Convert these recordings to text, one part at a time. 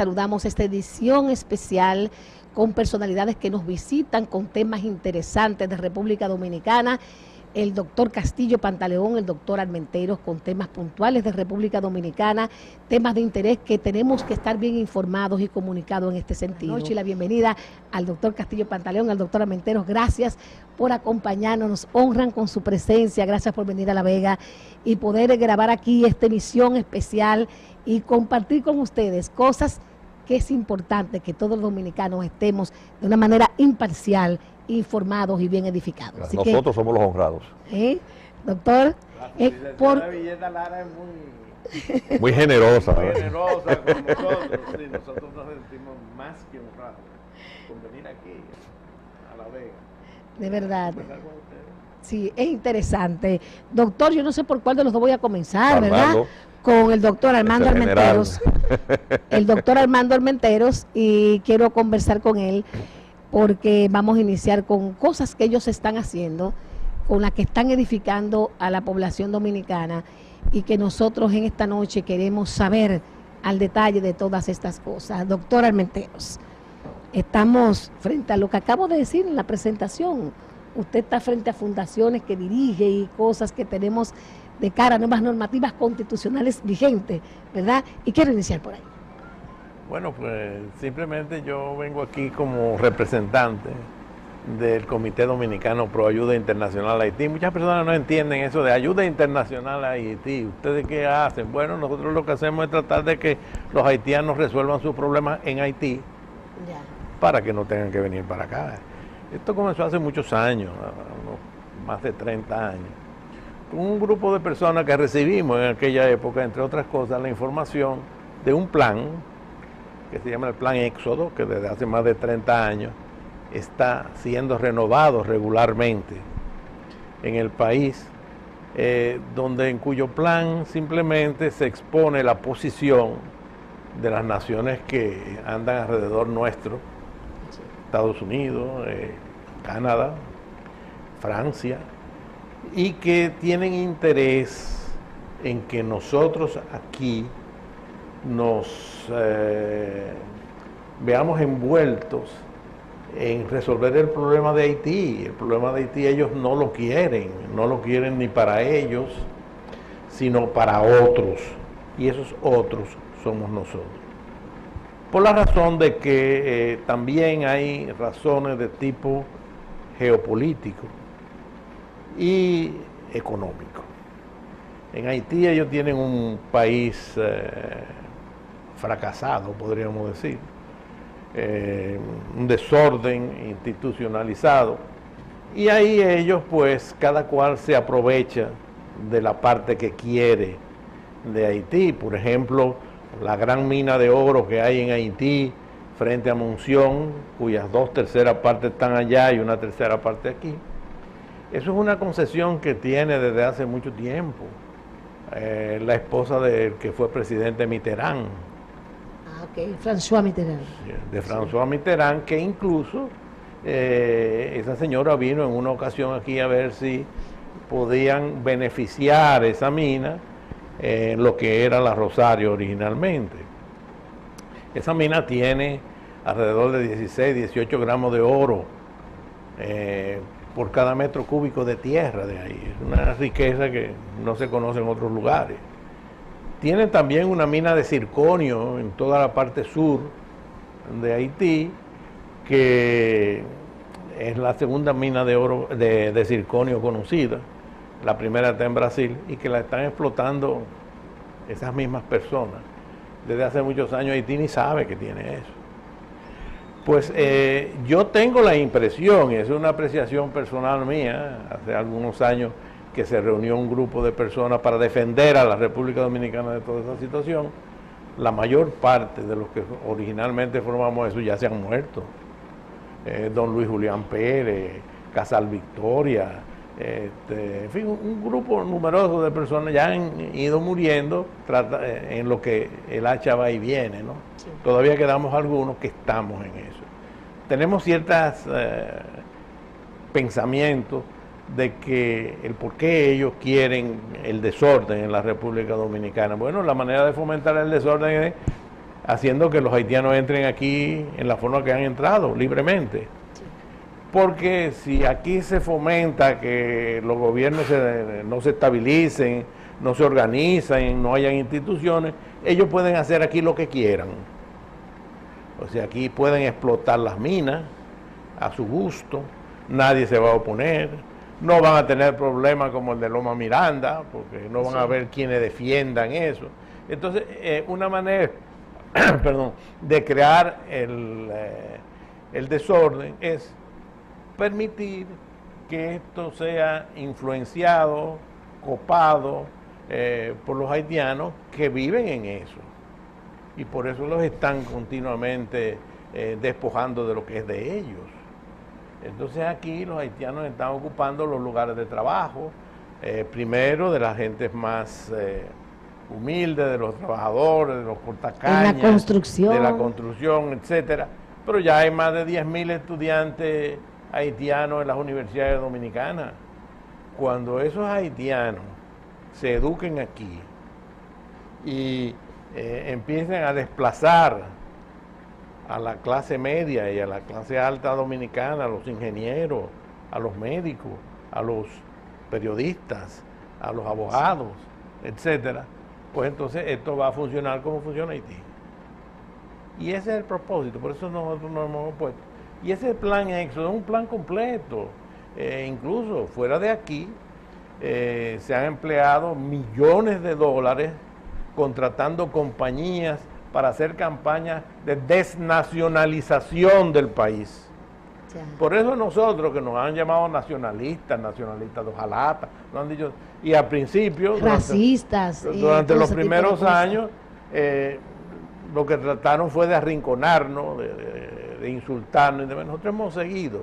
Saludamos esta edición especial con personalidades que nos visitan con temas interesantes de República Dominicana. El doctor Castillo Pantaleón, el doctor Armenteros, con temas puntuales de República Dominicana, temas de interés que tenemos que estar bien informados y comunicados en este sentido. Y la bienvenida al doctor Castillo Pantaleón, al doctor Armenteros. Gracias por acompañarnos, nos honran con su presencia, gracias por venir a La Vega y poder grabar aquí esta emisión especial y compartir con ustedes cosas que es importante que todos los dominicanos estemos de una manera imparcial, informados y bien edificados. Así nosotros somos los honrados. Doctor, la Villena Lara es muy generosa. Muy generosa con nosotros. Sí, nosotros nos sentimos más que honrados con venir aquí a La Vega. De verdad. Sí, es interesante. Doctor, yo no sé por cuál de los dos voy a comenzar, ¿verdad? Con el doctor Armando Armenteros. El doctor Armando Armenteros, y quiero conversar con él porque vamos a iniciar con cosas que ellos están haciendo, con las que están edificando a la población dominicana y que nosotros en esta noche queremos saber al detalle de todas estas cosas. Doctor Armenteros, estamos frente a lo que acabo de decir en la presentación. Usted está frente a fundaciones que dirige y cosas que tenemos de cara a nuevas normativas constitucionales vigentes, ¿verdad? Y quiero iniciar por ahí. Bueno, pues simplemente yo vengo aquí como representante del Comité Dominicano Pro Ayuda Internacional a Haití. Muchas personas no entienden eso de ayuda internacional a Haití. ¿Ustedes qué hacen? Bueno, nosotros lo que hacemos es tratar de que los haitianos resuelvan sus problemas en Haití para que no tengan que venir para acá. Esto comenzó hace muchos años, más de 30 años, con un grupo de personas que recibimos en aquella época, entre otras cosas, la información de un plan que se llama el Plan Éxodo, que desde hace más de 30 años está siendo renovado regularmente en el país, en cuyo plan simplemente se expone la posición de las naciones que andan alrededor nuestro, Estados Unidos, Canadá, Francia, y que tienen interés en que nosotros aquí nos veamos envueltos en resolver el problema de Haití. El problema de Haití ellos no lo quieren ni para ellos, sino para otros, y esos otros somos nosotros. Por la razón de que también hay razones de tipo geopolítico y económico. En Haití ellos tienen un país fracasado, podríamos decir, un desorden institucionalizado, y ahí ellos pues cada cual se aprovecha de la parte que quiere de Haití. Por ejemplo, la gran mina de oro que hay en Haití frente a Monción, cuyas 2/3 partes están allá y 1/3 parte aquí. Eso es una concesión que tiene desde hace mucho tiempo la esposa del que fue presidente Mitterrand. François Mitterrand. De François Mitterrand, que incluso esa señora vino en una ocasión aquí a ver si podían beneficiar esa mina en lo que era la Rosario originalmente. Esa mina tiene alrededor de 16, 18 gramos de oro por cada metro cúbico de tierra de ahí. Es una riqueza que no se conoce en otros lugares. Tienen también una mina de circonio en toda la parte sur de Haití, que es la segunda mina de oro de circonio conocida. La primera está en Brasil, y que la están explotando esas mismas personas. Desde hace muchos años Haití ni sabe que tiene eso. Pues yo tengo la impresión, y es una apreciación personal mía, hace algunos años que se reunió un grupo de personas para defender a la República Dominicana de toda esa situación. La mayor parte de los que originalmente formamos eso ya se han muerto. Don Luis Julián Pérez, Casal Victoria, en fin, un grupo numeroso de personas ya han ido muriendo en lo que el hacha va y viene, ¿no? Sí. Todavía quedamos algunos que estamos en eso. Tenemos ciertos pensamientos de que el por qué ellos quieren el desorden en la República Dominicana. Bueno, la manera de fomentar el desorden es haciendo que los haitianos entren aquí en la forma que han entrado, libremente. Porque si aquí se fomenta que los gobiernos no se estabilicen, no se organizan, no hayan instituciones, ellos pueden hacer aquí lo que quieran. O sea, aquí pueden explotar las minas a su gusto, nadie se va a oponer, no van a tener problemas como el de Loma Miranda, porque no van a haber quienes defiendan eso. Entonces, una manera perdón, de crear el desorden es permitir que esto sea influenciado, copado por los haitianos que viven en eso. Y por eso los están continuamente despojando de lo que es de ellos. Entonces aquí los haitianos están ocupando los lugares de trabajo, primero de las gentes más humildes, de los trabajadores, de los cortacañas, en la construcción, de la construcción, etcétera. Pero ya hay más de 10.000 estudiantes haitianos en las universidades dominicanas. Cuando esos haitianos se eduquen aquí y empiecen a desplazar a la clase media y a la clase alta dominicana, a los ingenieros, a los médicos, a los periodistas, a los abogados, etcétera, pues entonces esto va a funcionar como funciona Haití. Y ese es el propósito, por eso nosotros nos hemos opuesto. Y ese plan Éxodo es un plan completo. Incluso fuera de aquí se han empleado millones de dólares contratando compañías para hacer campañas de desnacionalización del país. Ya. Por eso nosotros, que nos han llamado nacionalistas de hojalata, nos han dicho, y al principio, racistas, durante los primeros años, lo que trataron fue de arrinconarnos, de insultarnos, y nosotros hemos seguido,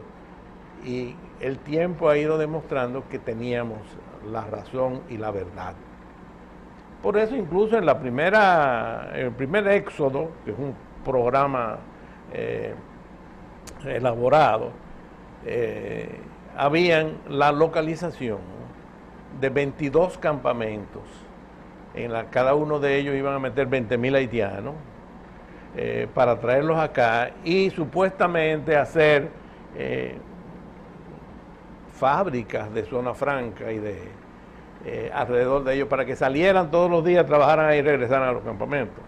y el tiempo ha ido demostrando que teníamos la razón y la verdad. Por eso incluso en el primer Éxodo, que es un programa elaborado, habían la localización de 22 campamentos. Cada uno de ellos iban a meter 20.000 haitianos para traerlos acá y supuestamente hacer fábricas de zona franca y de alrededor de ellos para que salieran todos los días, trabajaran ahí y regresaran a los campamentos.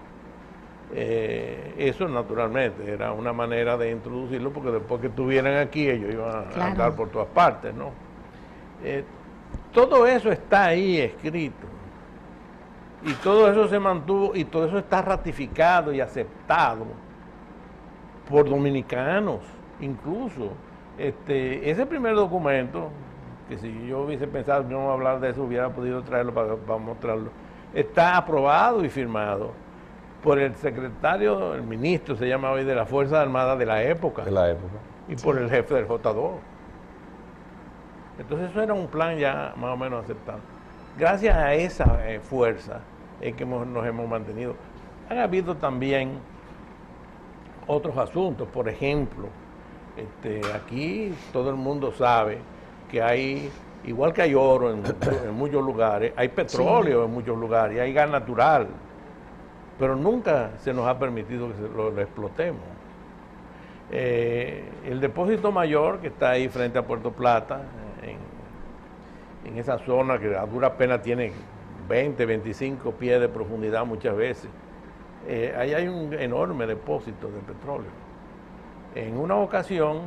Eso naturalmente era una manera de introducirlo, porque después que estuvieran aquí ellos iban a andar por todas partes, ¿no? Todo eso está ahí escrito y todo eso se mantuvo y todo eso está ratificado y aceptado por dominicanos. Incluso ese primer documento, que si yo hubiese pensado no hablar de eso, hubiera podido traerlo para mostrarlo, está aprobado y firmado por el secretario, el ministro se llama hoy, de las Fuerzas Armadas de la época. Y por el jefe del J2. Entonces eso era un plan ya más o menos aceptado. Gracias a esa fuerza es que nos hemos mantenido. Han habido también otros asuntos, por ejemplo, aquí todo el mundo sabe que hay, igual que hay oro en muchos lugares, hay petróleo en muchos lugares, y hay gas natural, pero nunca se nos ha permitido que lo explotemos. El depósito mayor, que está ahí frente a Puerto Plata, en esa zona que a dura pena tiene 20, 25 pies de profundidad muchas veces, ahí hay un enorme depósito de petróleo. En una ocasión,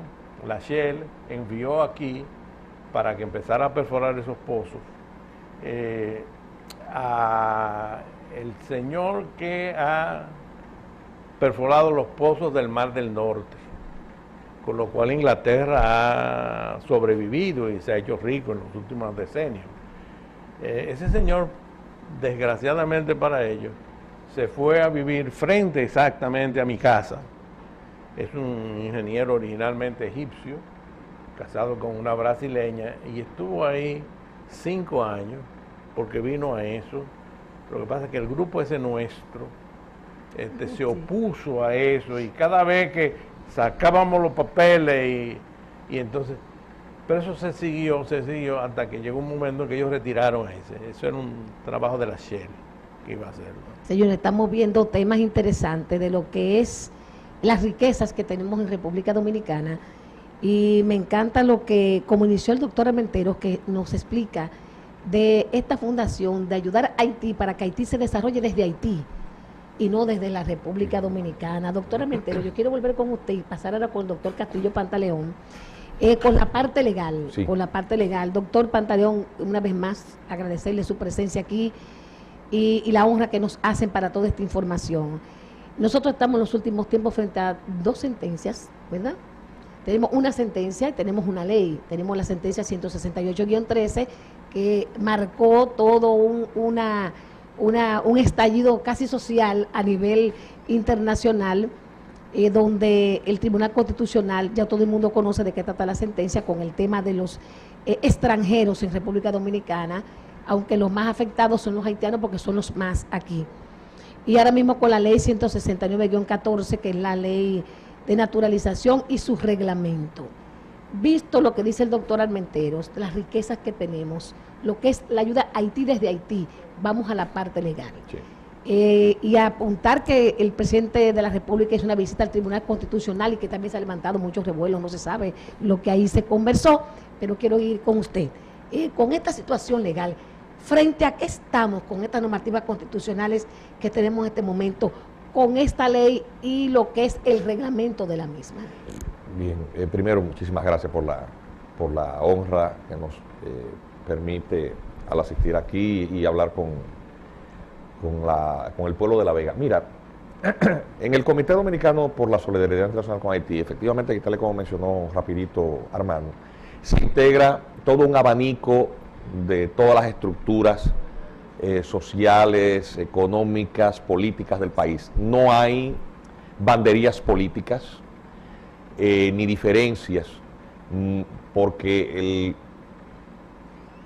la Shell envió aquí, para que empezara a perforar esos pozos, a el señor que ha perforado los pozos del Mar del Norte, con lo cual Inglaterra ha sobrevivido y se ha hecho rico en los últimos decenios. Ese señor, desgraciadamente para ellos, se fue a vivir frente exactamente a mi casa. Es un ingeniero originalmente egipcio, casado con una brasileña, y estuvo ahí 5 años porque vino a eso. Lo que pasa es que el grupo ese nuestro se opuso a eso, y cada vez que sacábamos los papeles y entonces, pero eso se siguió hasta que llegó un momento en que ellos retiraron eso era un trabajo de la Shell. que iba a hacerlo. Señores, estamos viendo temas interesantes de lo que es las riquezas que tenemos en República Dominicana, y me encanta lo que, como inició el doctor Armenteros, que nos explica de esta fundación de ayudar a Haití para que Haití se desarrolle desde Haití y no desde la República Dominicana. Doctor Armenteros, yo quiero volver con usted y pasar ahora con el doctor Castillo Pantaleón, con la parte legal, sí. Con la parte legal. Doctor Pantaleón, una vez más, agradecerle su presencia aquí y la honra que nos hacen para toda esta información. Nosotros estamos en los últimos tiempos frente a dos sentencias, ¿verdad? Tenemos una sentencia y tenemos una ley. Tenemos la sentencia 168-13, que marcó todo un estallido casi social a nivel internacional, donde el Tribunal Constitucional, ya todo el mundo conoce de qué trata la sentencia, con el tema de los extranjeros en República Dominicana, aunque los más afectados son los haitianos porque son los más aquí. Y ahora mismo con la ley 169-14, que es la ley de naturalización y su reglamento. Visto lo que dice el doctor Armenteros, las riquezas que tenemos, lo que es la ayuda a Haití desde Haití, vamos a la parte legal. Sí. Y a apuntar que el presidente de la República hizo una visita al Tribunal Constitucional y que también se ha levantado muchos revuelos, no se sabe lo que ahí se conversó, pero quiero ir con usted. Con esta situación legal, ¿frente a qué estamos con estas normativas constitucionales que tenemos en este momento, con esta ley y lo que es el reglamento de la misma? Bien, primero muchísimas gracias por la honra que nos permite al asistir aquí y hablar con el pueblo de La Vega. Mira, en el Comité Dominicano por la Solidaridad Internacional con Haití, efectivamente, aquí tal y como mencionó rapidito Armando, se integra todo un abanico de todas las estructuras sociales, económicas, políticas del país. No hay banderías políticas ni diferencias, porque el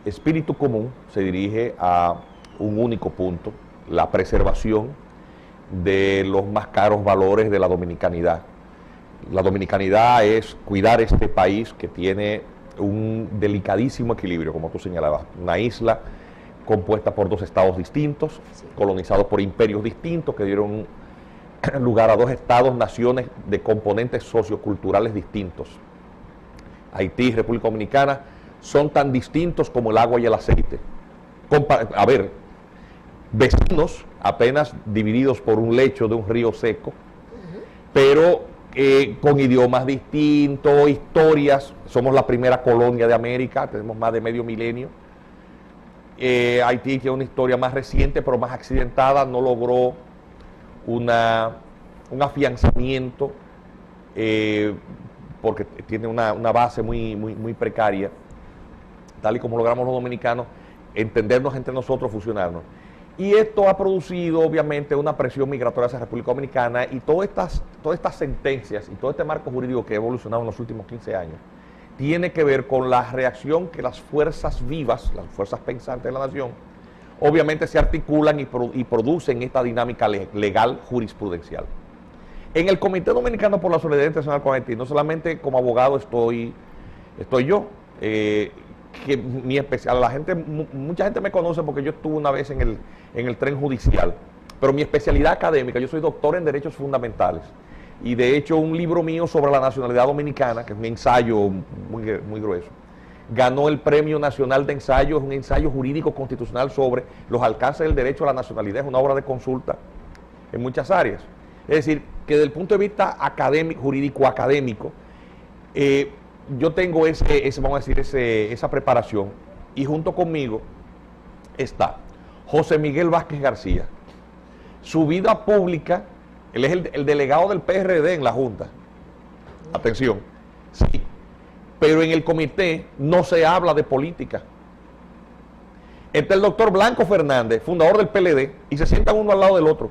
espíritu común se dirige a un único punto: la preservación de los más caros valores de la dominicanidad. La dominicanidad es cuidar este país que tiene un delicadísimo equilibrio, como tú señalabas, una isla compuesta por dos estados distintos, sí, colonizados por imperios distintos que dieron lugar a dos estados, naciones de componentes socioculturales distintos. Haití y República Dominicana son tan distintos como el agua y el aceite. Vecinos apenas divididos por un lecho de un río seco, pero con idiomas distintos, historias. Somos la primera colonia de América, tenemos más de medio milenio. Haití tiene una historia más reciente, pero más accidentada, no logró un afianzamiento porque tiene una base muy precaria, tal y como logramos los dominicanos entendernos entre nosotros, fusionarnos. Y esto ha producido obviamente una presión migratoria hacia la República Dominicana, y todas estas sentencias y todo este marco jurídico que ha evolucionado en los últimos 15 años tiene que ver con la reacción que las fuerzas vivas, las fuerzas pensantes de la nación, obviamente se articulan y producen esta dinámica legal jurisprudencial. En el Comité Dominicano por la Solidaridad Internacional con Haití, no solamente como abogado estoy yo, que mucha gente me conoce porque yo estuve una vez en el tren judicial, pero mi especialidad académica, yo soy doctor en Derechos Fundamentales, y de hecho un libro mío sobre la nacionalidad dominicana, que es un ensayo muy grueso, ganó el Premio Nacional de Ensayo, es un ensayo jurídico constitucional sobre los alcances del derecho a la nacionalidad, es una obra de consulta en muchas áreas. Es decir, que desde el punto de vista académico, jurídico académico, yo tengo esa preparación, y junto conmigo está José Miguel Vázquez García. Su vida pública, él es el delegado del PRD en la Junta. Atención, sí, pero en el comité no se habla de política. Está el doctor Blanco Fernández, fundador del PLD, y se sientan uno al lado del otro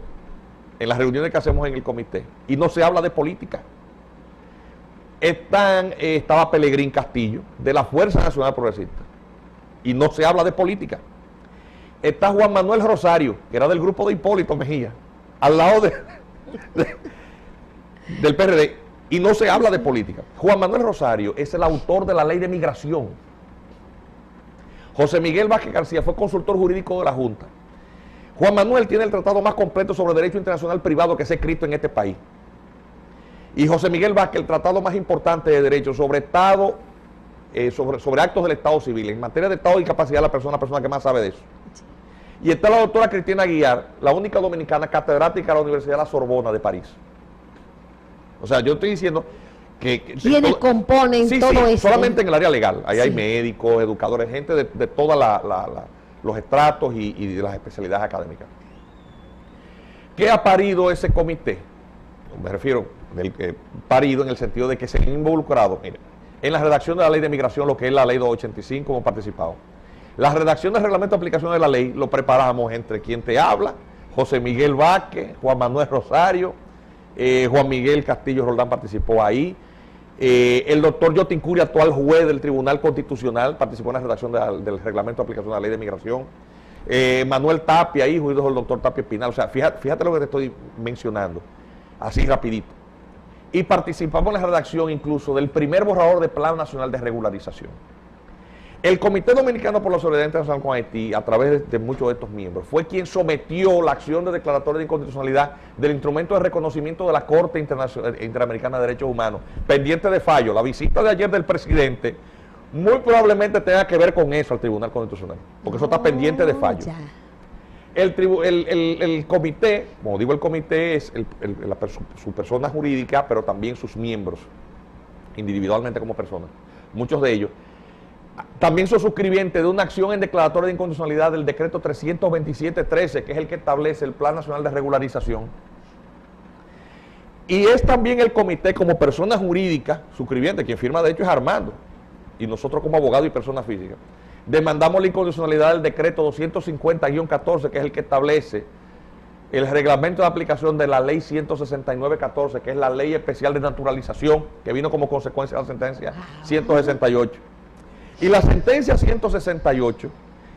en las reuniones que hacemos en el comité, y no se habla de política. Estaba Pelegrín Castillo, de la Fuerza Nacional Progresista, y no se habla de política. Está Juan Manuel Rosario, que era del grupo de Hipólito Mejía, al lado del PRD, y no se habla de política. Juan Manuel Rosario es el autor de la ley de migración. José Miguel Vázquez García fue consultor jurídico de la Junta. Juan Manuel tiene el tratado más completo sobre derecho internacional privado que se ha escrito en este país. Y José Miguel Vázquez, el tratado más importante de derecho sobre Estado, sobre actos del Estado civil. En materia de Estado y capacidad de la persona que más sabe de eso. Y está la doctora Cristina Aguiar, la única dominicana catedrática de la Universidad de la Sorbona de París. O sea, yo estoy diciendo que ¿quiénes componen todo eso? Solamente en el área legal. Ahí hay médicos, educadores, gente de todos los estratos y de las especialidades académicas. ¿Qué ha parido ese comité? Me refiero parido en el sentido de que se han involucrado, mire, en la redacción de la ley de migración, lo que es la ley 285, hemos participado. La redacción del reglamento de aplicación de la ley lo preparamos entre quien te habla, José Miguel Vázquez, Juan Manuel Rosario, Juan Miguel Castillo Roldán participó ahí, el doctor Yotin Curia, actual juez del Tribunal Constitucional, participó en la redacción del reglamento de aplicación de la ley de migración, Manuel Tapia, hijo y del doctor Tapia Espinal. O sea, fíjate lo que te estoy mencionando, así rapidito. Y participamos en la redacción incluso del primer borrador de Plan Nacional de Regularización. El Comité Dominicano por la Solidaridad Internacional con Haití, a través de muchos de estos miembros, fue quien sometió la acción de declaratoria de inconstitucionalidad del instrumento de reconocimiento de la Corte Interamericana de Derechos Humanos, pendiente de fallo. La visita de ayer del presidente muy probablemente tenga que ver con eso al Tribunal Constitucional, porque eso está pendiente de fallo. Ya. El comité, como digo, el comité es su persona jurídica, pero también sus miembros, individualmente como personas, muchos de ellos, también son suscribientes de una acción en declaratoria de inconstitucionalidad del decreto 327-13, que es el que establece el Plan Nacional de Regularización. Y es también el comité como persona jurídica, suscribiente, quien firma de hecho es Armando, y nosotros como abogado y persona física, demandamos la inconstitucionalidad del decreto 250-14, que es el que establece el reglamento de aplicación de la ley 169-14, que es la ley especial de naturalización, que vino como consecuencia de la sentencia 168. Y la sentencia 168,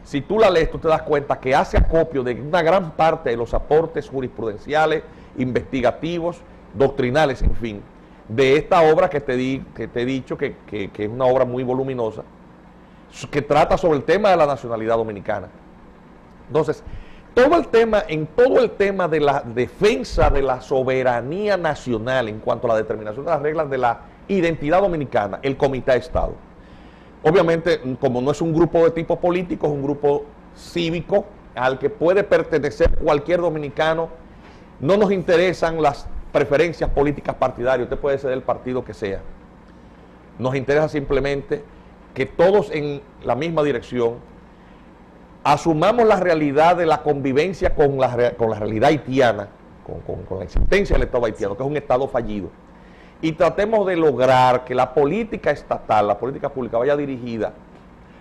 si tú la lees, tú te das cuenta que hace acopio de una gran parte de los aportes jurisprudenciales, investigativos, doctrinales, en fin, de esta obra que te he dicho, que es una obra muy voluminosa, que trata sobre el tema de la nacionalidad dominicana. Entonces, todo el tema de la defensa de la soberanía nacional en cuanto a la determinación de las reglas de la identidad dominicana, el comité ha estado. Obviamente, como no es un grupo de tipo político, es un grupo cívico al que puede pertenecer cualquier dominicano. No nos interesan las preferencias políticas partidarias, usted puede ser del partido que sea. Nos interesa simplemente que todos en la misma dirección asumamos la realidad de la convivencia con la realidad haitiana, con la existencia del Estado haitiano, que es un Estado fallido, y tratemos de lograr que la política estatal, la política pública vaya dirigida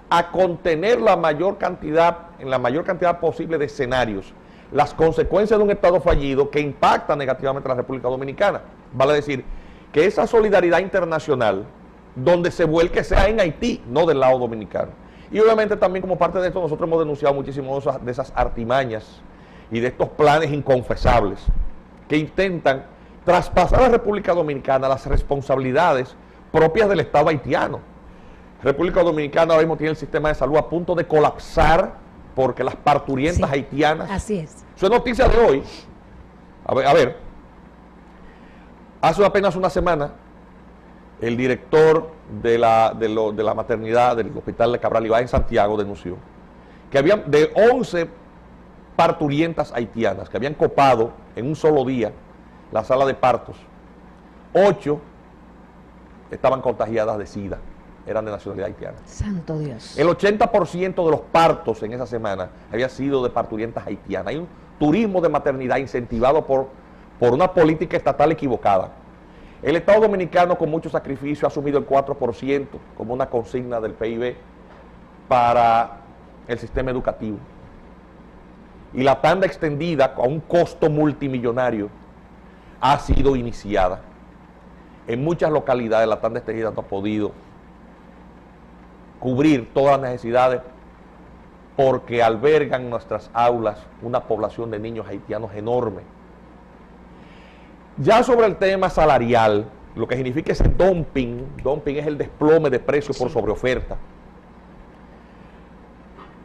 a contener en la mayor cantidad posible de escenarios las consecuencias de un Estado fallido que impacta negativamente a la República Dominicana. Vale decir, que esa solidaridad internacional donde se vuelque sea en Haití, no del lado dominicano. Y obviamente también como parte de esto nosotros hemos denunciado muchísimo de esas artimañas y de estos planes inconfesables que intentan traspasar a la República Dominicana las responsabilidades propias del Estado haitiano. República Dominicana ahora mismo tiene el sistema de salud a punto de colapsar porque las parturientas haitianas... Así es. Eso es noticia de hoy. A ver, hace apenas una semana, el director de la maternidad del Hospital de Cabral Ibáez en Santiago denunció que habían de 11 parturientas haitianas que habían copado en un solo día la sala de partos, 8 estaban contagiadas de SIDA, eran de nacionalidad haitiana. Santo Dios. El 80% de los partos en esa semana había sido de parturientas haitianas. Hay un turismo de maternidad incentivado por una política estatal equivocada. El Estado Dominicano con mucho sacrificio ha asumido el 4% como una consigna del PIB para el sistema educativo. Y la tanda extendida a un costo multimillonario ha sido iniciada. En muchas localidades la tanda extendida no ha podido cubrir todas las necesidades porque albergan en nuestras aulas una población de niños haitianos enorme. Ya sobre el tema salarial, lo que significa ese dumping es el desplome de precios por sobreoferta.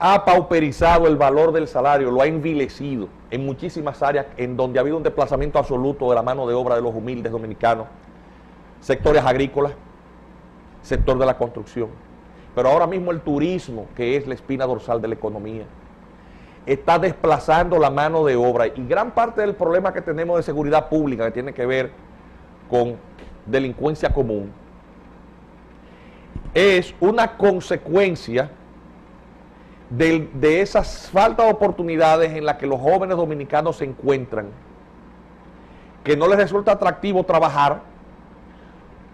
ha pauperizado el valor del salario, lo ha envilecido en muchísimas áreas en donde ha habido un desplazamiento absoluto de la mano de obra de los humildes dominicanos, sectores agrícolas, sector de la construcción. Pero ahora mismo el turismo, que es la espina dorsal de la economía, está desplazando la mano de obra, y gran parte del problema que tenemos de seguridad pública, que tiene que ver con delincuencia común, es una consecuencia de esas faltas de oportunidades en las que los jóvenes dominicanos se encuentran, que no les resulta atractivo trabajar,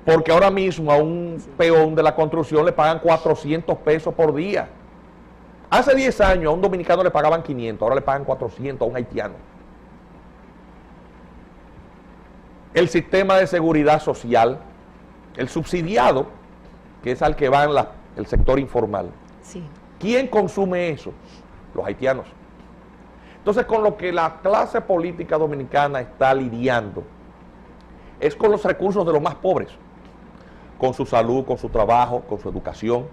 porque ahora mismo a un peón de la construcción le pagan 400 pesos por día. Hace 10 años a un dominicano le pagaban 500, ahora le pagan 400 a un haitiano. El sistema de seguridad social, el subsidiado, que es al que va el sector informal. Sí. ¿Quién consume eso? Los haitianos. Entonces, con lo que la clase política dominicana está lidiando es con los recursos de los más pobres, con su salud, con su trabajo, con su educación.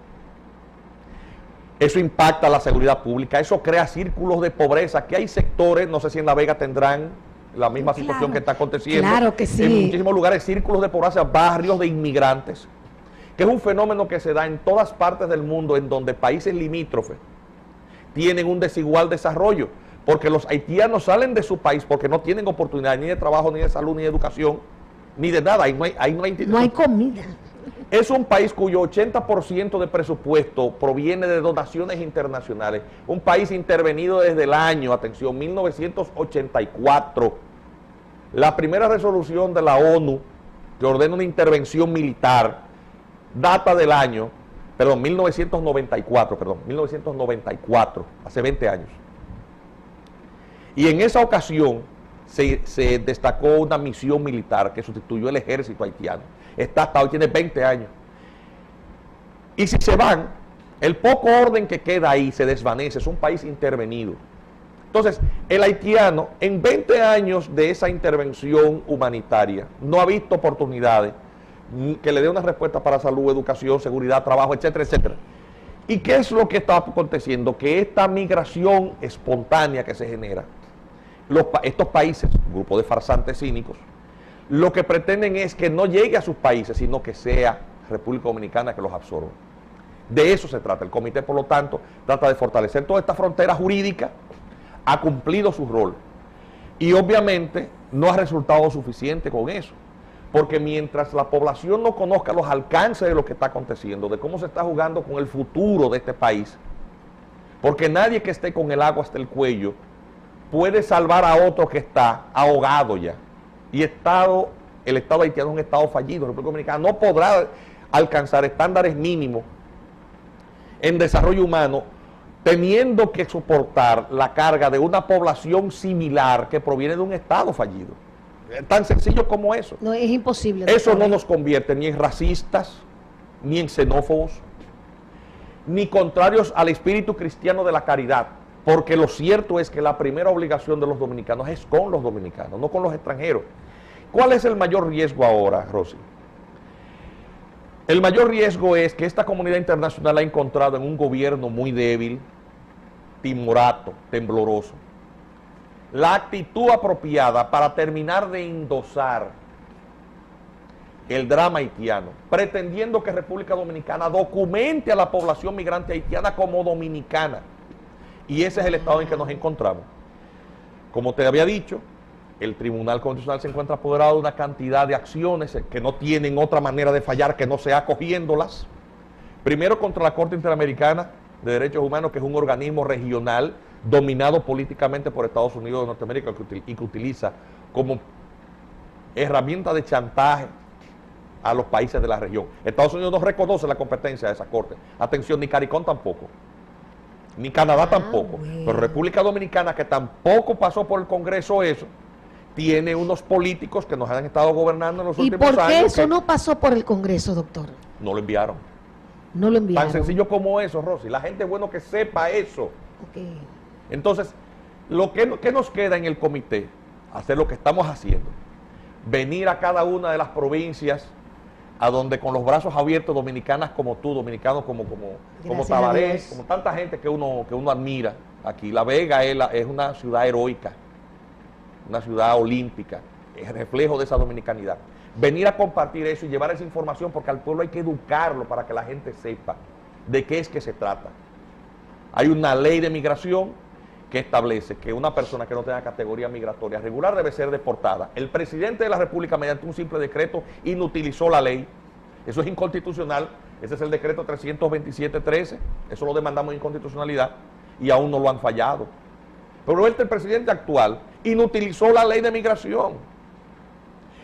Eso impacta la seguridad pública, eso crea círculos de pobreza, que hay sectores, no sé si en La Vega tendrán la misma situación que está aconteciendo. Claro que sí. En muchísimos lugares, círculos de pobreza, barrios de inmigrantes, que es un fenómeno que se da en todas partes del mundo, en donde países limítrofes tienen un desigual desarrollo, porque los haitianos salen de su país porque no tienen oportunidad ni de trabajo, ni de salud, ni de educación, ni de nada, ahí no hay comida. Es un país cuyo 80% de presupuesto proviene de donaciones internacionales. Un país intervenido desde el año, atención, 1984. La primera resolución de la ONU que ordena una intervención militar data del año, 1994, hace 20 años. Y en esa ocasión se destacó una misión militar que sustituyó el ejército haitiano. Está hasta hoy, tiene 20 años. Y si se van, el poco orden que queda ahí se desvanece, es un país intervenido. Entonces, el haitiano, en 20 años de esa intervención humanitaria, no ha visto oportunidades que le dé una respuesta para salud, educación, seguridad, trabajo, etcétera, etcétera. ¿Y qué es lo que está aconteciendo? Que esta migración espontánea que se genera, estos países, un grupo de farsantes cínicos, lo que pretenden es que no llegue a sus países, sino que sea República Dominicana que los absorba. De eso se trata. El comité, por lo tanto, trata de fortalecer toda esta frontera jurídica, ha cumplido su rol. Y obviamente no ha resultado suficiente con eso, porque mientras la población no conozca los alcances de lo que está aconteciendo, de cómo se está jugando con el futuro de este país, porque nadie que esté con el agua hasta el cuello puede salvar a otro que está ahogado ya. Y el Estado haitiano es un Estado fallido. La República Dominicana no podrá alcanzar estándares mínimos en desarrollo humano teniendo que soportar la carga de una población similar que proviene de un Estado fallido. Tan sencillo como eso. No, es imposible. Eso no nos convierte ni en racistas, ni en xenófobos, ni contrarios al espíritu cristiano de la caridad. Porque lo cierto es que la primera obligación de los dominicanos es con los dominicanos, no con los extranjeros. ¿Cuál es el mayor riesgo ahora, Rosy? El mayor riesgo es que esta comunidad internacional ha encontrado en un gobierno muy débil, timorato, tembloroso, la actitud apropiada para terminar de endosar el drama haitiano, pretendiendo que República Dominicana documente a la población migrante haitiana como dominicana. Y ese es el estado en que nos encontramos. Como te había dicho, el Tribunal Constitucional se encuentra apoderado de una cantidad de acciones que no tienen otra manera de fallar que no sea acogiéndolas. Primero contra la Corte Interamericana de Derechos Humanos, que es un organismo regional dominado políticamente por Estados Unidos de Norteamérica y que utiliza como herramienta de chantaje a los países de la región. Estados Unidos no reconoce la competencia de esa Corte. Atención, ni CARICOM tampoco. Ni Canadá tampoco. Bueno. Pero República Dominicana, que tampoco pasó por el Congreso eso, tiene unos políticos que nos han estado gobernando en los últimos años. ¿Y por qué eso no pasó por el Congreso, doctor? No lo enviaron. No lo enviaron. Tan sencillo como eso, Rosy. La gente es bueno que sepa eso. Okay. Entonces, ¿qué nos queda en el comité? Hacer lo que estamos haciendo. Venir a cada una de las provincias a donde con los brazos abiertos dominicanas como tú, dominicanos como Tabarés, como tanta gente que uno admira aquí. La Vega es una ciudad heroica, una ciudad olímpica, es el reflejo de esa dominicanidad. Venir a compartir eso y llevar esa información, porque al pueblo hay que educarlo para que la gente sepa de qué es que se trata. Hay una ley de migración que establece que una persona que no tenga categoría migratoria regular debe ser deportada. El presidente de la República, mediante un simple decreto, inutilizó la ley. Eso es inconstitucional. Ese es el decreto 327-13. Eso lo demandamos en inconstitucionalidad y aún no lo han fallado. Pero el presidente actual inutilizó la ley de migración.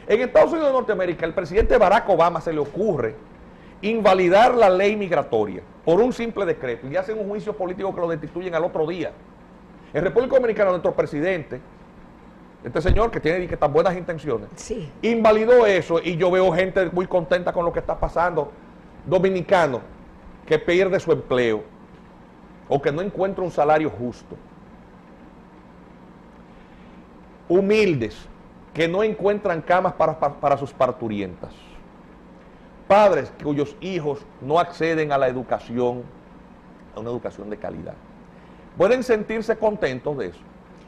En Estados Unidos de Norteamérica, el presidente Barack Obama se le ocurre invalidar la ley migratoria por un simple decreto y hacen un juicio político que lo destituyen al otro día. En República Dominicana, nuestro presidente, este señor que tiene tan buenas intenciones, sí, invalidó eso, y yo veo gente muy contenta con lo que está pasando, dominicanos que pierde su empleo o que no encuentra un salario justo, humildes que no encuentran camas para sus parturientas, padres cuyos hijos no acceden a la educación, a una educación de calidad. ¿Pueden sentirse contentos de eso?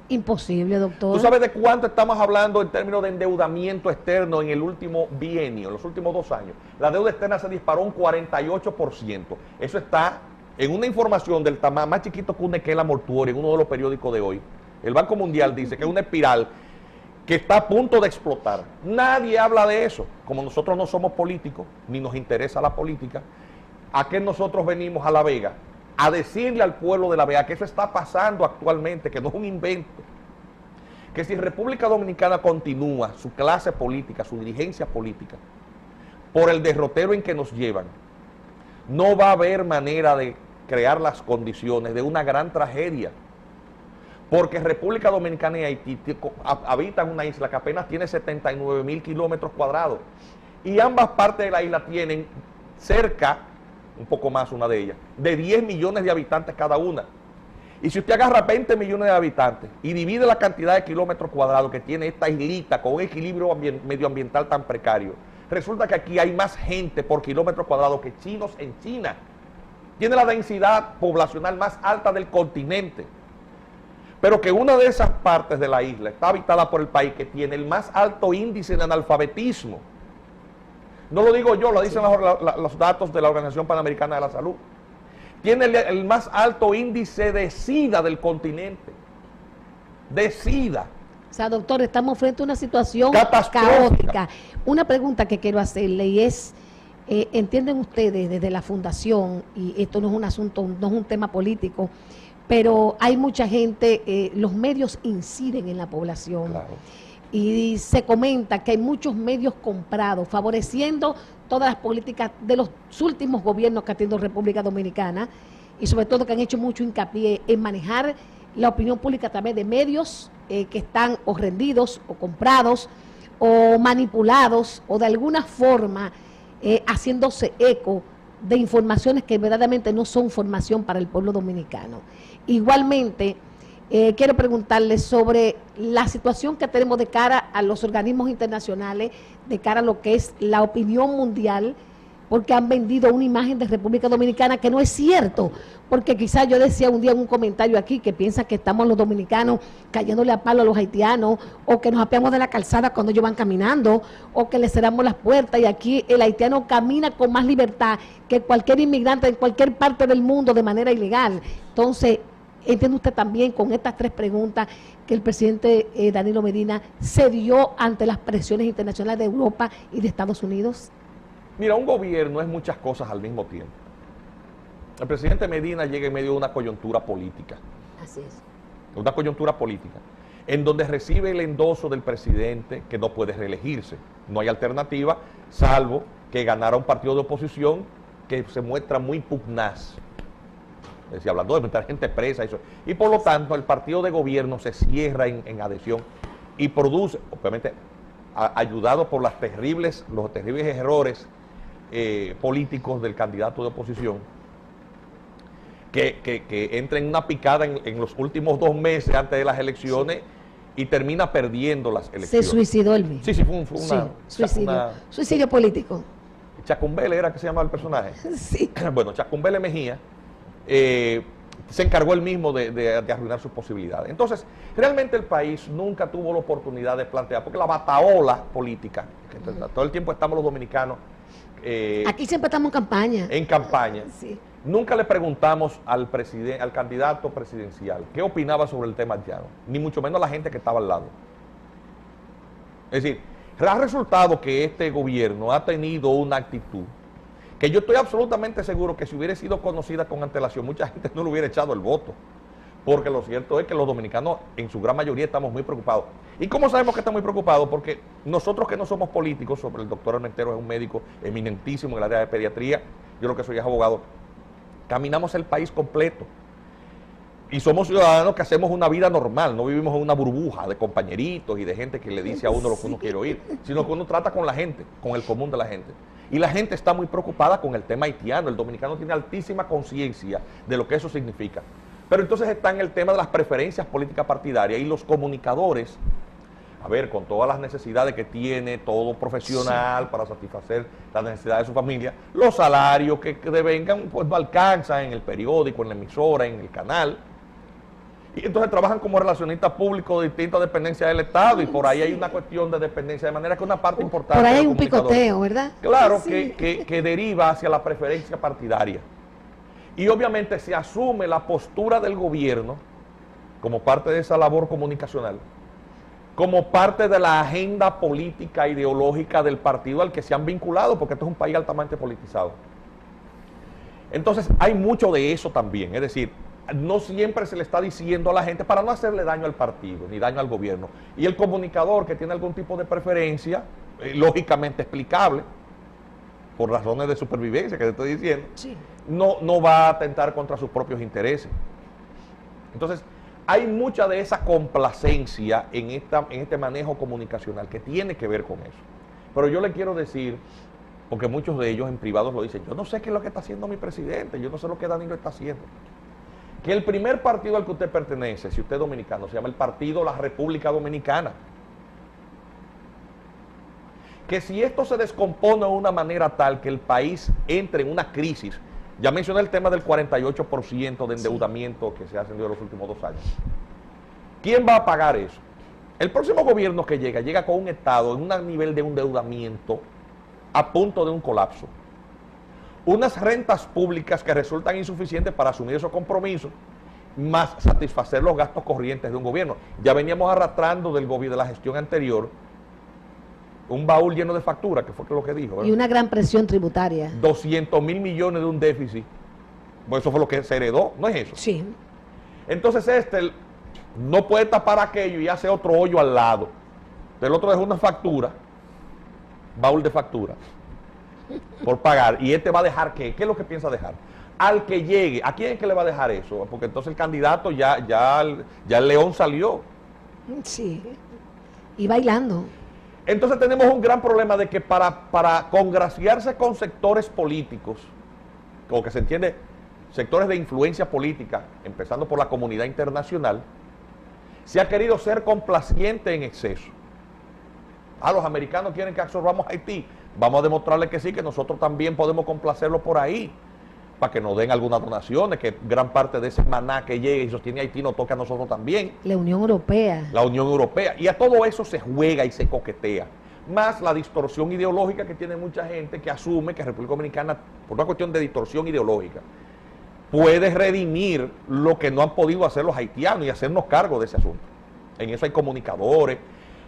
Imposible, doctor. ¿Tú sabes de cuánto estamos hablando en términos de endeudamiento externo en el último bienio, en los últimos 2 años? La deuda externa se disparó un 48%. Eso está en una información del tamaño más chiquito que un Nequela Mortuorio, en uno de los periódicos de hoy. El Banco Mundial dice que es una espiral que está a punto de explotar. Nadie habla de eso. Como nosotros no somos políticos, ni nos interesa la política, ¿a qué nosotros venimos a La Vega? A decirle al pueblo de La Vega que eso está pasando actualmente, que no es un invento, que si República Dominicana continúa su clase política, su dirigencia política, por el derrotero en que nos llevan, no va a haber manera de crear las condiciones de una gran tragedia, porque República Dominicana y Haití habitan una isla que apenas tiene 79,000 kilómetros cuadrados, y ambas partes de la isla tienen cerca, un poco más una de ellas, de 10 millones de habitantes cada una. Y si usted agarra 20 millones de habitantes y divide la cantidad de kilómetros cuadrados que tiene esta islita con un equilibrio medioambiental tan precario, resulta que aquí hay más gente por kilómetro cuadrado que chinos en China. Tiene la densidad poblacional más alta del continente. Pero que una de esas partes de la isla está habitada por el país que tiene el más alto índice de analfabetismo. No lo digo yo, lo dicen los datos de la Organización Panamericana de la Salud. Tiene el más alto índice de SIDA del continente. De SIDA. O sea, doctor, estamos frente a una situación caótica. Una pregunta que quiero hacerle y es, ¿entienden ustedes desde la fundación, y esto no es un asunto, no es un tema político, pero hay mucha gente, los medios inciden en la población? Claro. Y se comenta que hay muchos medios comprados, favoreciendo todas las políticas de los últimos gobiernos que ha tenido República Dominicana, y sobre todo que han hecho mucho hincapié en manejar la opinión pública a través de medios que están o rendidos, o comprados, o manipulados, o de alguna forma haciéndose eco de informaciones que verdaderamente no son formación para el pueblo dominicano. Igualmente, quiero preguntarle sobre la situación que tenemos de cara a los organismos internacionales, de cara a lo que es la opinión mundial, porque han vendido una imagen de República Dominicana que no es cierto, porque quizás yo decía un día en un comentario aquí que piensa que estamos los dominicanos cayéndole a palo a los haitianos, o que nos apeamos de la calzada cuando ellos van caminando, o que les cerramos las puertas, y aquí el haitiano camina con más libertad que cualquier inmigrante en cualquier parte del mundo de manera ilegal. Entonces, ¿entiende usted también con estas 3 preguntas que el presidente Danilo Medina cedió ante las presiones internacionales de Europa y de Estados Unidos? Mira, un gobierno es muchas cosas al mismo tiempo. El presidente Medina llega en medio de una coyuntura política. Así es. Una coyuntura política, en donde recibe el endoso del presidente que no puede reelegirse. No hay alternativa, salvo que ganara un partido de oposición que se muestra muy pugnaz. Es decir, hablando de meter gente presa, eso. Y por lo tanto, el partido de gobierno se cierra en adhesión y produce, obviamente, ayudado por los terribles errores políticos del candidato de oposición, que entra en una picada en los últimos 2 meses antes de las elecciones, sí, y termina perdiendo las elecciones. Se suicidó él mismo. Sí, fue suicidio político. Chacumbele era que se llamaba el personaje. Sí. Bueno, Chacumbele Mejía se encargó él mismo de arruinar sus posibilidades. Entonces, realmente el país nunca tuvo la oportunidad de plantear, porque la bataola política, que todo el tiempo estamos los dominicanos. Aquí siempre estamos en campaña. En campaña. Sí. Nunca le preguntamos al candidato presidencial qué opinaba sobre el tema haitiano, ni mucho menos a la gente que estaba al lado. Es decir, ha resultado que este gobierno ha tenido una actitud que yo estoy absolutamente seguro que si hubiera sido conocida con antelación, mucha gente no le hubiera echado el voto. Porque lo cierto es que los dominicanos, en su gran mayoría, estamos muy preocupados. ¿Y cómo sabemos que estamos muy preocupados? Porque nosotros que no somos políticos, sobre el doctor Armenteros es un médico eminentísimo en el área de pediatría, yo lo que soy es abogado, caminamos el país completo. Y somos ciudadanos que hacemos una vida normal, no vivimos en una burbuja de compañeritos y de gente que le dice a uno lo que uno quiere oír, sino que uno trata con la gente, con el común de la gente. Y la gente está muy preocupada con el tema haitiano, el dominicano tiene altísima conciencia de lo que eso significa. Pero entonces está en el tema de las preferencias políticas partidarias y los comunicadores, a ver, con todas las necesidades que tiene todo profesional para satisfacer las necesidades de su familia, los salarios que devengan, pues no alcanzan en el periódico, en la emisora, en el canal. Y entonces trabajan como relacionistas públicos de distintas dependencias del Estado y por ahí hay una cuestión de dependencia, de manera que una parte importante... Por ahí hay un picoteo, ¿verdad? Claro, Sí. que deriva hacia la preferencia partidaria. Y obviamente se asume la postura del gobierno, como parte de esa labor comunicacional, como parte de la agenda política ideológica del partido al que se han vinculado, porque esto es un país altamente politizado. Entonces hay mucho de eso también, es decir, no siempre se le está diciendo a la gente para no hacerle daño al partido, ni daño al gobierno. Y el comunicador que tiene algún tipo de preferencia, lógicamente explicable, por razones de supervivencia que te estoy diciendo, Sí. no va a atentar contra sus propios intereses. Entonces, hay mucha de esa complacencia en este manejo comunicacional que tiene que ver con eso. Pero yo le quiero decir, porque muchos de ellos en privados lo dicen, yo no sé qué es lo que está haciendo mi presidente, yo no sé lo que Danilo está haciendo. Que el primer partido al que usted pertenece, si usted es dominicano, se llama el Partido La República Dominicana. Que si esto se descompone de una manera tal que el país entre en una crisis, ya mencioné el tema del 48% de endeudamiento que se ha ascendido en los últimos 2 años. ¿Quién va a pagar eso? El próximo gobierno que llega con un Estado en un nivel de endeudamiento a punto de un colapso. Unas rentas públicas que resultan insuficientes para asumir esos compromisos, más satisfacer los gastos corrientes de un gobierno. Ya veníamos arrastrando del gobierno de la gestión anterior un baúl lleno de facturas, que fue lo que dijo, ¿verdad? Y una gran presión tributaria. 200 mil millones de un déficit. Pues eso fue lo que se heredó, ¿no es eso? Sí. Entonces no puede tapar aquello y hace otro hoyo al lado. Del otro dejó una factura, baúl de factura, por pagar. Y va a dejar ¿qué? ¿Qué es lo que piensa dejar? Al que llegue, ¿a quién es que le va a dejar eso? Porque entonces el candidato ya el león salió. Sí. Y bailando. Entonces tenemos un gran problema de que para congraciarse con sectores políticos, o que se entiende, sectores de influencia política, empezando por la comunidad internacional, se ha querido ser complaciente en exceso. Los americanos quieren que absorbamos Haití, vamos a demostrarles que sí, que nosotros también podemos complacerlo por ahí, para que nos den algunas donaciones, que gran parte de ese maná que llegue y sostiene Haití nos toca a nosotros también. La Unión Europea. La Unión Europea. Y a todo eso se juega y se coquetea. Más la distorsión ideológica que tiene mucha gente que asume que República Dominicana, por una cuestión de distorsión ideológica, puede redimir lo que no han podido hacer los haitianos y hacernos cargo de ese asunto. En eso hay comunicadores,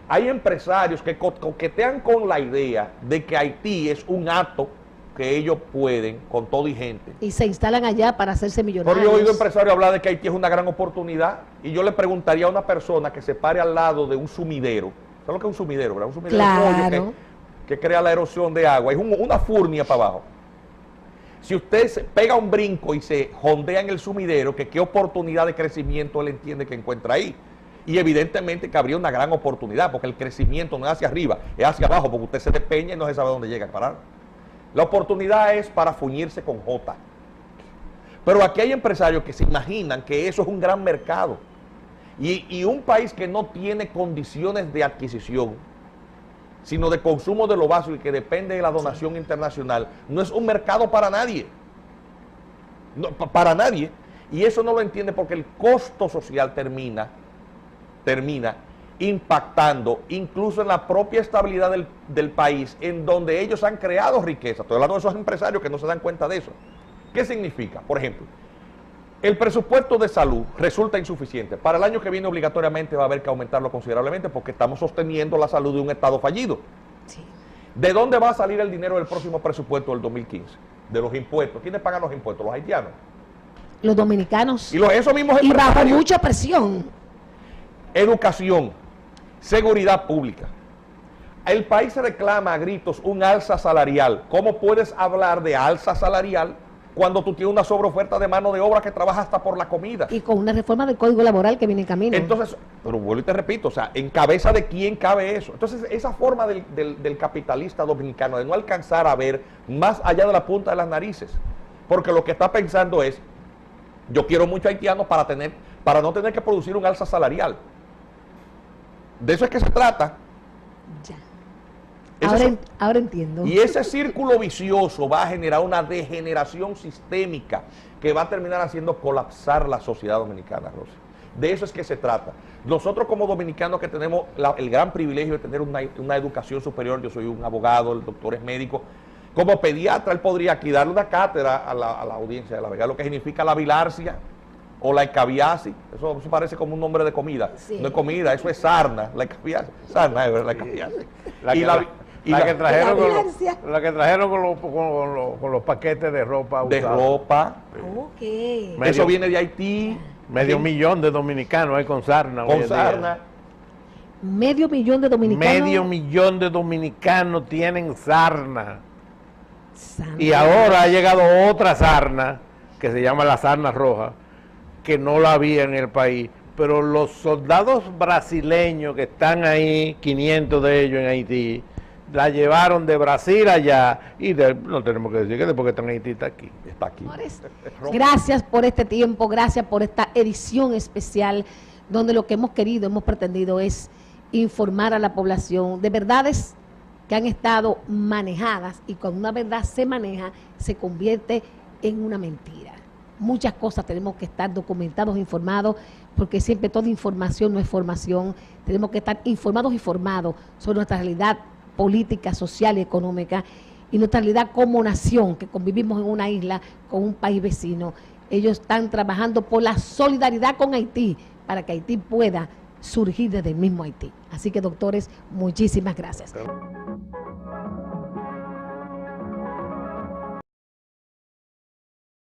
hay empresarios que coquetean con la idea de que Haití es un acto que ellos pueden con todo y gente. Y se instalan allá para hacerse millonarios. Pero yo he oído empresarios hablar de que Haití es una gran oportunidad y yo le preguntaría a una persona que se pare al lado de un sumidero. ¿Sabes lo que es un sumidero? ¿Verdad? Un sumidero Claro. de pollo que crea la erosión de agua. Es una furnia para abajo. Si usted se pega un brinco y se jondea en el sumidero, ¿qué oportunidad de crecimiento él entiende que encuentra ahí? Y evidentemente que habría una gran oportunidad, porque el crecimiento no es hacia arriba, es hacia abajo, porque usted se despeña y no se sabe dónde llega a parar. La oportunidad es para fuñirse con J. Pero aquí hay empresarios que se imaginan que eso es un gran mercado. Y un país que no tiene condiciones de adquisición sino de consumo de lo básico y que depende de la donación internacional, no es un mercado para nadie. No, para nadie. Y eso no lo entiende porque el costo social termina impactando incluso en la propia estabilidad del país, en donde ellos han creado riqueza. Estoy hablando de esos empresarios que no se dan cuenta de eso. ¿Qué significa? Por ejemplo, el presupuesto de salud resulta insuficiente. Para el año que viene obligatoriamente va a haber que aumentarlo considerablemente porque estamos sosteniendo la salud de un Estado fallido. Sí. ¿De dónde va a salir el dinero del próximo presupuesto del 2015? De los impuestos. ¿Quiénes pagan los impuestos? Los haitianos. Los dominicanos. Y esos mismos empresarios. Y bajo mucha presión. Educación, seguridad pública. El país reclama a gritos un alza salarial. ¿Cómo puedes hablar de alza salarial cuando tú tienes una sobreoferta de mano de obra que trabaja hasta por la comida? Y con una reforma del Código Laboral que viene en camino. Entonces, pero vuelvo y te repito, o sea, ¿en cabeza de quién cabe eso? Entonces, esa forma del capitalista dominicano de no alcanzar a ver más allá de la punta de las narices, porque lo que está pensando es, yo quiero mucho haitiano para no tener que producir un alza salarial. De eso es que se trata. Ya. Ahora entiendo. Y ese círculo vicioso va a generar una degeneración sistémica que va a terminar haciendo colapsar la sociedad dominicana, Rosy. De eso es que se trata. Nosotros como dominicanos que tenemos el gran privilegio de tener una educación superior, yo soy un abogado, el doctor es médico, como pediatra él podría aquí darle una cátedra a la audiencia de La Vega, lo que significa la bilharzia o la escabiasis. Eso parece como un nombre de comida. Sí. No es comida, eso es sarna. La escabiasis. Sarna es verdad, la escabiasis. La que trajeron con los paquetes de ropa usada. De ropa. Okay. Eso viene de Haití. Medio millón de dominicanos hay con sarna. Con sarna. Medio millón de dominicanos. Medio millón de dominicanos tienen sarna. Y ahora ha llegado otra sarna, que se llama la sarna roja, que no la había en el país. Pero los soldados brasileños que están ahí, 500 de ellos en Haití, la llevaron de Brasil allá y no tenemos que decir que después que está en Haití está aquí. Está aquí. Gracias por este tiempo, gracias por esta edición especial donde lo que hemos pretendido es informar a la población de verdades que han estado manejadas y cuando una verdad se maneja se convierte en una mentira. Muchas cosas tenemos que estar documentados, informados, porque siempre toda información no es formación. Tenemos que estar informados y formados sobre nuestra realidad política, social y económica y nuestra realidad como nación, que convivimos en una isla con un país vecino. Ellos están trabajando por la solidaridad con Haití para que Haití pueda surgir desde el mismo Haití. Así que, doctores, muchísimas gracias.